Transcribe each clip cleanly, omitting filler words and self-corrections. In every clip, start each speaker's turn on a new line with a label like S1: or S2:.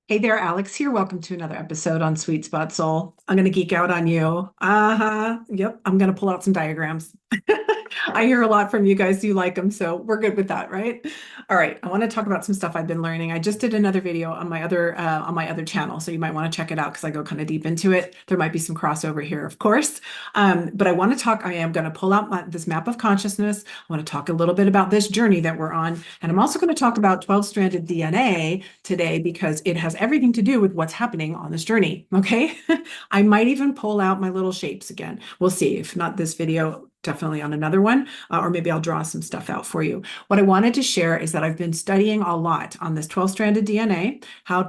S1: Hey there, Alex here. Welcome to another episode on Sweet Spot Soul. I'm going to geek out on you. Uh-huh. Yep. I'm going to pull out some diagrams. I hear a lot from you guys. You like them, so we're good with that, right? All right. I want to talk about some stuff I've been learning. I just did another video on my other channel, so you might want to check it out because I go kind of deep into it. There might be some crossover here, of course. But I want to talk. I am going to pull out this map of consciousness. I want to talk a little bit about this journey that we're on, and I'm also going to talk about 12-stranded DNA today because it has everything to do with what's happening on this journey. Okay. I might even pull out my little shapes again. We'll see. If not this video, definitely on another one, or maybe I'll draw some stuff out for you. What I wanted to share is that I've been studying a lot on this 12-stranded DNA,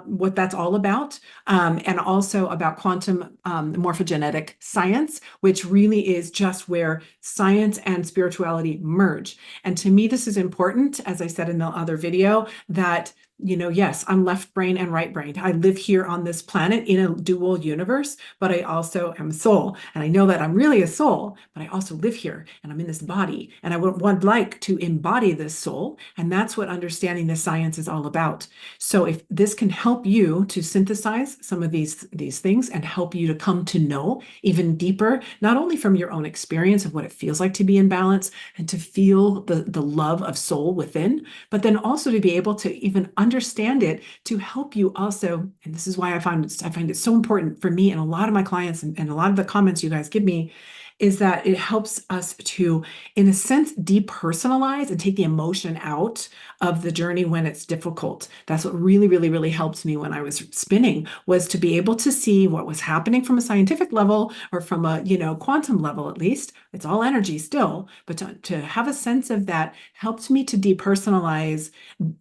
S1: what that's all about, and also about quantum morphogenetic science, which really is just where science and spirituality merge. And to me, this is important, as I said in the other video, that yes, I'm left brain and right brain. I live here on this planet in a dual universe, but I also am soul. And I know that I'm really a soul, but I also live here and I'm in this body. And I would like to embody this soul. And that's what understanding the science is all about. So if this can help you to synthesize some of these things and help you to come to know even deeper, not only from your own experience of what it feels like to be in balance and to feel the love of soul within, but then also to be able to even understand it to help you also. And this is why I find it so important for me and a lot of my clients and a lot of the comments you guys give me is that it helps us to, in a sense, depersonalize and take the emotion out of the journey when it's difficult. That's what really, really, really helped me when I was spinning, was to be able to see what was happening from a scientific level or from a, quantum level, at least. It's all energy still, but to have a sense of that helped me to depersonalize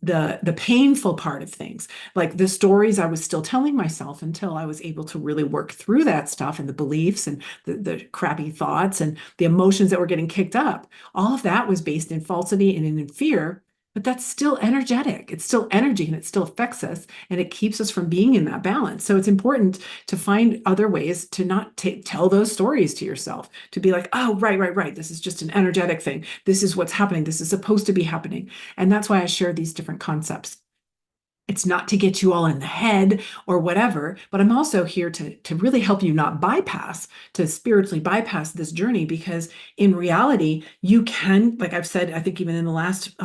S1: the painful part of things, like the stories I was still telling myself until I was able to really work through that stuff and the beliefs and the crappy thoughts and the emotions that were getting kicked up. All of that was based in falsity and in fear, but that's still energetic. It's still energy and it still affects us and it keeps us from being in that balance. So it's important to find other ways to not tell those stories to yourself, to be like, oh, right. This is just an energetic thing. This is what's happening. This is supposed to be happening. And that's why I share these different concepts. It's not to get you all in the head or whatever, but I'm also here to really help you not bypass, to spiritually bypass this journey, because in reality, you can, like I've said, I think even in the last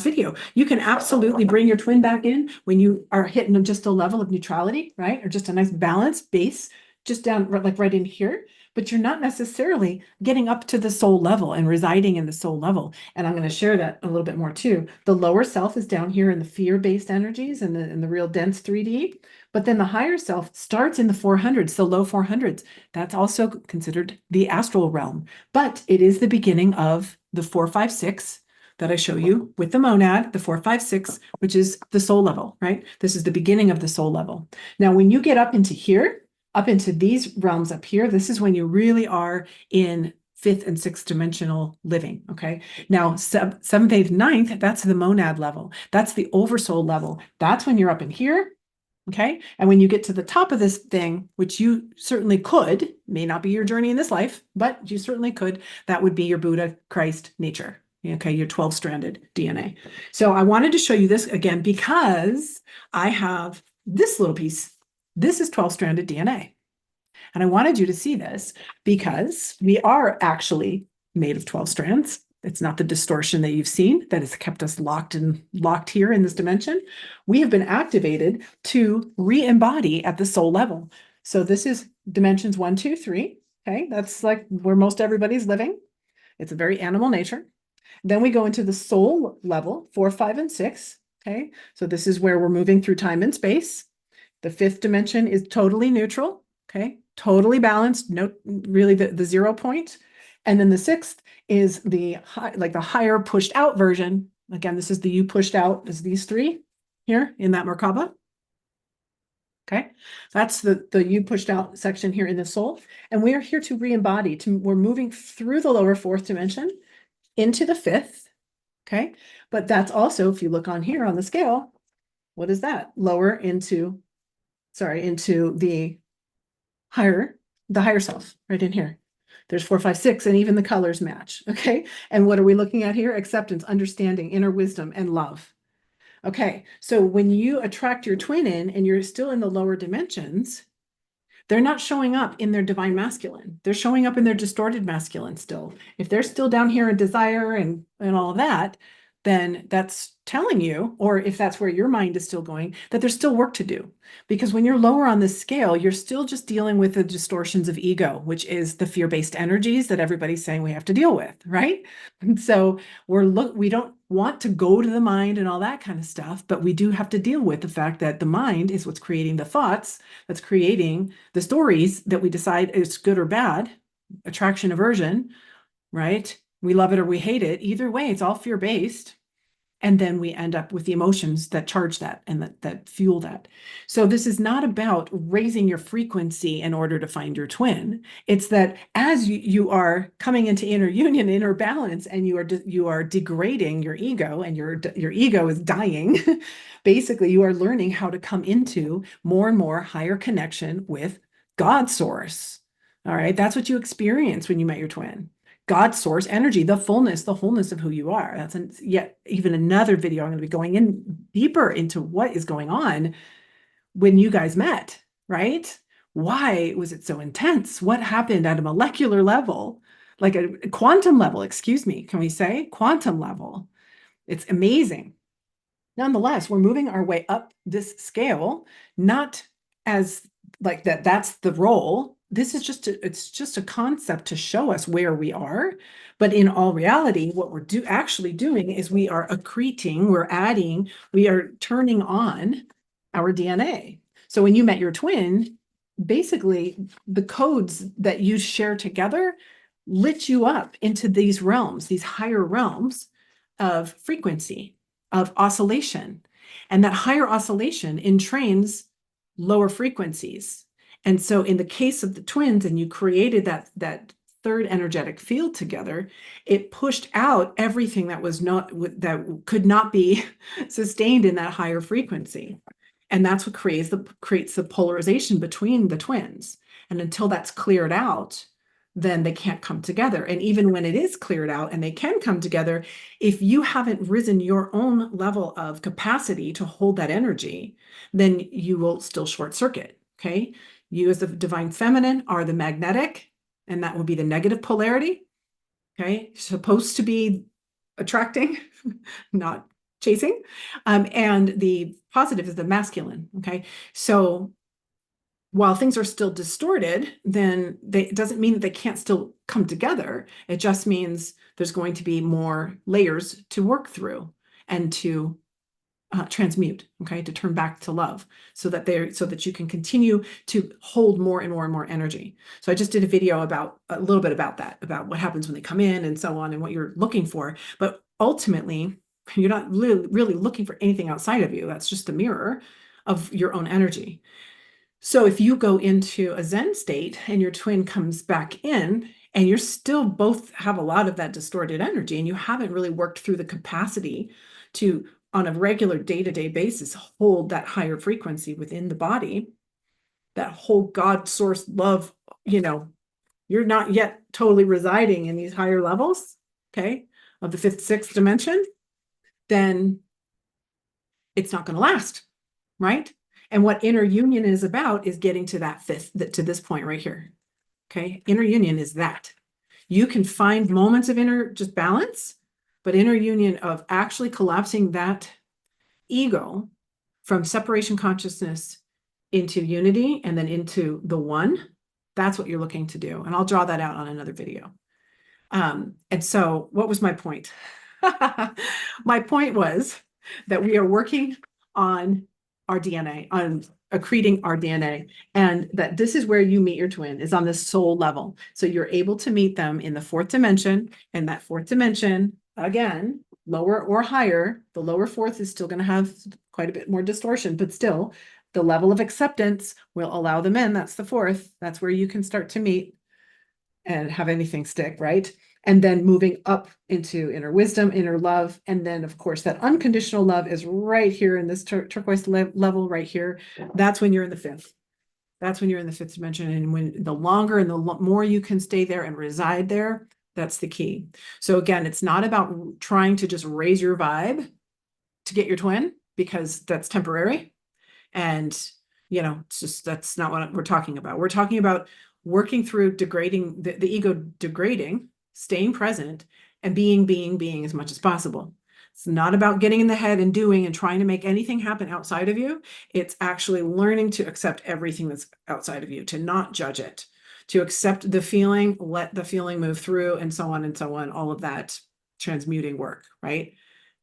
S1: video, you can absolutely bring your twin back in when you are hitting just a level of neutrality, right? Or just a nice balance base, just down like right in here. But you're not necessarily getting up to the soul level and residing in the soul level. And I'm going to share that a little bit more too. The lower self is down here in the fear-based energies and the real dense 3D. But then the higher self starts in the 400s, the low 400s. That's also considered the astral realm. But it is the beginning of the 456 that I show you with the monad, the 456, which is the soul level, right? This is the beginning of the soul level. Now, when you get up into here, up into these realms up here, this is when you really are in fifth and sixth dimensional living. Okay. Now, seventh, eighth, ninth, that's the monad level. That's the oversoul level. That's when you're up in here. Okay. And when you get to the top of this thing, which you certainly could, may not be your journey in this life, but you certainly could, that would be your Buddha, Christ, nature. Okay, your 12-stranded DNA. So I wanted to show you this again because I have this little piece. This is 12-stranded DNA. And I wanted you to see this because we are actually made of 12 strands. It's not the distortion that you've seen that has kept us locked here in this dimension. We have been activated to re-embody at the soul level. So this is dimensions 1, 2, 3. Okay, that's like where most everybody's living. It's a very animal nature. Then we go into the soul level, 4, 5, and 6. Okay, so this is where we're moving through time and space. The fifth dimension is totally neutral, okay? Totally balanced, no, really the 0 point. And then the sixth is the higher pushed out version. Again, this is the you pushed out, is these three here in that Merkaba. Okay, that's the you pushed out section here in the soul. And we are here to re-embody, we're moving through the lower fourth dimension into the fifth, okay? But that's also, if you look on here on the scale, what is that? Lower into the higher self right in here. There's 4, 5, 6, and even the colors match. Okay. And what are we looking at here? Acceptance, understanding, inner wisdom, and love. Okay, so when you attract your twin in and you're still in the lower dimensions, they're not showing up in their divine masculine. They're showing up in their distorted masculine still. If they're still down here in desire and all of that, then that's telling you, or if that's where your mind is still going, that there's still work to do. Because when you're lower on the scale, you're still just dealing with the distortions of ego, which is the fear-based energies that everybody's saying we have to deal with, right? And so we don't want to go to the mind and all that kind of stuff, but we do have to deal with the fact that the mind is what's creating the thoughts, that's creating the stories that we decide is good or bad, attraction, aversion, right? We love it or we hate it. Either way, it's all fear-based. And then we end up with the emotions that charge that and that fuel that. So this is not about raising your frequency in order to find your twin. It's that as you are coming into inner union, inner balance, and you are degrading your ego, and your ego is dying. Basically, you are learning how to come into more and more higher connection with God source. All right, that's what you experience when you met your twin. God source energy, the fullness, the wholeness of who you are. That's yet even another video. I'm going to be going in deeper into what is going on when you guys met, right? Why was it so intense? What happened at a molecular level, like a quantum level, excuse me, can we say quantum level? It's amazing. Nonetheless, we're moving our way up this scale, not as like that's the role. This is it's just a concept to show us where we are. But in all reality, what we're actually doing is we are accreting, we are turning on our DNA. So when you met your twin, basically the codes that you share together lit you up into these realms, these higher realms of frequency, of oscillation. And that higher oscillation entrains lower frequencies. And so in the case of the twins, and you created that third energetic field together, it pushed out everything that could not be sustained in that higher frequency. And that's what creates the polarization between the twins. And until that's cleared out, then they can't come together. And even when it is cleared out and they can come together, if you haven't risen your own level of capacity to hold that energy, then you will still short circuit. Okay. You as the divine feminine are the magnetic, and that will be the negative polarity. Okay. Supposed to be attracting, not chasing. And the positive is the masculine. Okay. So while things are still distorted, then it doesn't mean that they can't still come together. It just means there's going to be more layers to work through and to transmute, okay, to turn back to love, so that you can continue to hold more and more and more energy. So I just did a video about a little bit about that, about what happens when they come in and so on, and what you're looking for. But ultimately, you're not really looking for anything outside of you. That's just a mirror of your own energy. So if you go into a Zen state and your twin comes back in, and you're still both have a lot of that distorted energy, and you haven't really worked through the capacity to, on a regular day-to-day basis, hold that higher frequency within the body, that whole God source love, you're not yet totally residing in these higher levels, okay, of the fifth, sixth dimension, then it's not going to last, right? And what inner union is about is getting to that to this point right here. Okay. Inner union is that. You can find moments of inner just balance, but inner union of actually collapsing that ego from separation consciousness into unity and then into the one, that's what you're looking to do. And I'll draw that out on another video. And so what was my point? My point was that we are working on our DNA, on accreting our DNA, and that this is where you meet your twin, is on this soul level. So you're able to meet them in the fourth dimension, and that fourth dimension, again, lower or higher, the lower fourth is still going to have quite a bit more distortion, but still the level of acceptance will allow them in. That's the fourth. That's where you can start to meet and have anything stick, right? And then moving up into inner wisdom, inner love. And then, of course, that unconditional love is right here in this turquoise level right here. That's when you're in the fifth. That's when you're in the fifth dimension. And when the longer and the more you can stay there and reside there, that's the key. So again, it's not about trying to just raise your vibe to get your twin. because that's temporary. And, it's just, that's not what we're talking about. We're talking about working through degrading the ego, degrading, staying present, and being as much as possible. It's not about getting in the head and doing and trying to make anything happen outside of you. It's actually learning to accept everything that's outside of you, to not judge it, to accept the feeling, let the feeling move through, and so on, all of that transmuting work, right?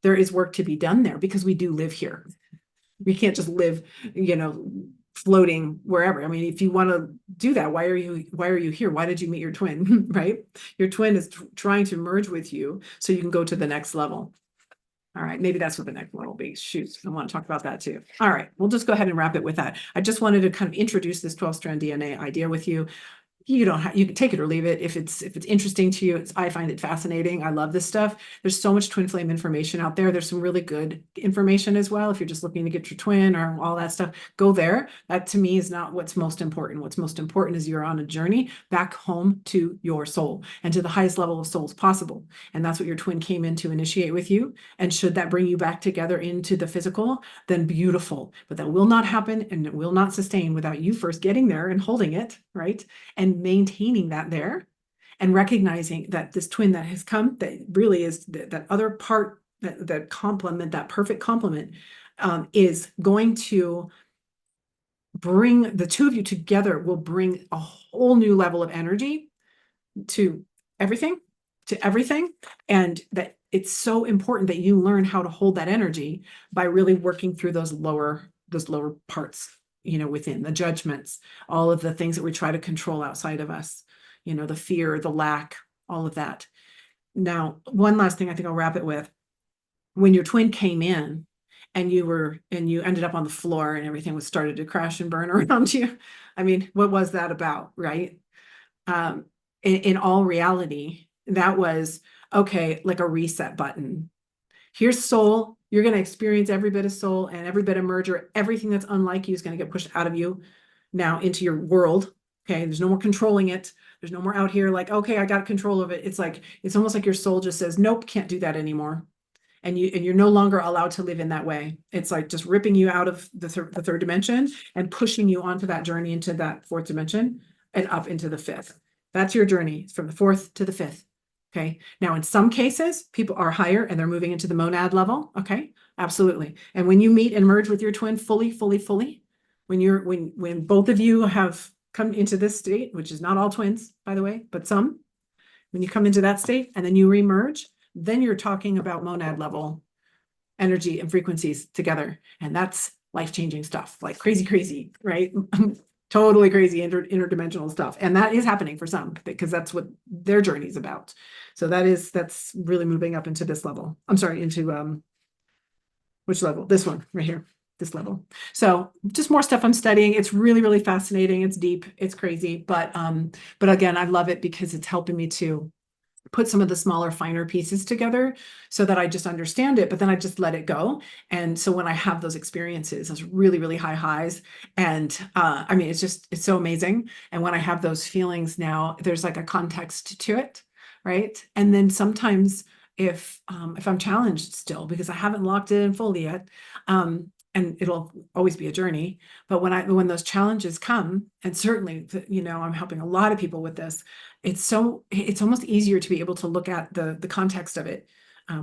S1: There is work to be done there because we do live here. We can't just live, floating wherever. I mean, if you want to do that, why are you here? Why did you meet your twin, right? Your twin is trying to merge with you so you can go to the next level. All right, maybe that's what the next one will be. Shoot, I want to talk about that too. All right, we'll just go ahead and wrap it with that. I just wanted to kind of introduce this 12-strand DNA idea with you. You can take it or leave it. If it's interesting to you, I find it fascinating. I love this stuff. There's so much twin flame information out there. There's some really good information as well. If you're just looking to get your twin or all that stuff, go there. That to me is not what's most important. What's most important is you're on a journey back home to your soul and to the highest level of souls possible. And that's what your twin came in to initiate with you. And should that bring you back together into the physical, then beautiful. But that will not happen and it will not sustain without you first getting there and holding it, right? And maintaining that there and recognizing that this twin that has come, that really is that other part, that complement, that perfect complement, is going to bring the two of you together, will bring a whole new level of energy to everything. And that it's so important that you learn how to hold that energy by really working through those lower parts, within the judgments, all of the things that we try to control outside of us, the fear, the lack, all of that. Now, one last thing I think I'll wrap it with. When your twin came in and you ended up on the floor and everything was started to crash and burn around you, I mean, what was that about, right? In all reality, that was, okay, like a reset button. Here's soul. You're going to experience every bit of soul and every bit of merger. Everything that's unlike you is going to get pushed out of you now into your world. Okay. There's no more controlling it. There's no more out here like, okay, I got control of it. It's almost like your soul just says, nope, can't do that anymore. And you're no longer allowed to live in that way. It's like just ripping you out of the third dimension and pushing you onto that journey into that fourth dimension and up into the fifth. That's your journey from the fourth to the fifth. Okay. Now, in some cases, people are higher and they're moving into the monad level. Okay. Absolutely. And when you meet and merge with your twin fully, when both of you have come into this state, which is not all twins, by the way, but some, when you come into that state and then you remerge, then you're talking about monad level energy and frequencies together. And that's life-changing stuff, like crazy, right? Totally crazy interdimensional stuff. And that is happening for some because that's what their journey is about. So that's really moving up into this level. I'm sorry, into which level? This one right here, this level. So just more stuff I'm studying. It's really fascinating. It's deep, it's crazy. But again, I love it because it's helping me to put some of the smaller, finer pieces together so that I just understand it, but then I just let it go. And so when I have those experiences, those really high highs, and I mean, it's so amazing. And when I have those feelings now, there's like a context to it, right? And then sometimes if I'm challenged still, because I haven't locked it in fully yet, and it'll always be a journey, but when those challenges come, and certainly, I'm helping a lot of people with this, it's almost easier to be able to look at the context of it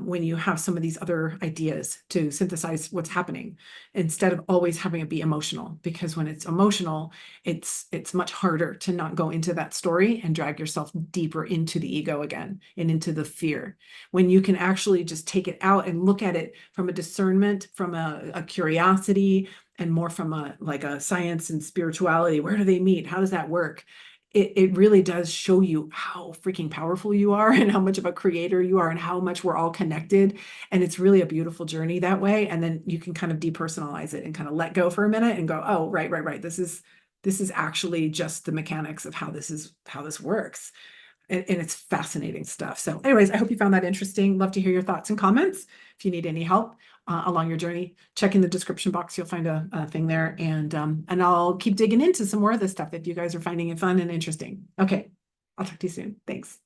S1: when you have some of these other ideas to synthesize what's happening instead of always having it be emotional. Because when it's emotional, it's much harder to not go into that story and drag yourself deeper into the ego again and into the fear. When you can actually just take it out and look at it from a discernment, from a curiosity, and more from a science and spirituality. Where do they meet? How does that work? It really does show you how freaking powerful you are and how much of a creator you are and how much we're all connected. And it's really a beautiful journey that way. And then you can kind of depersonalize it and kind of let go for a minute and go, oh, right. This is actually just the mechanics of how this works. And it's fascinating stuff. So anyways, I hope you found that interesting. Love to hear your thoughts and comments. If you need any help along your journey, check in the description box. You'll find a thing there. And I'll keep digging into some more of this stuff if you guys are finding it fun and interesting. Okay, I'll talk to you soon. Thanks.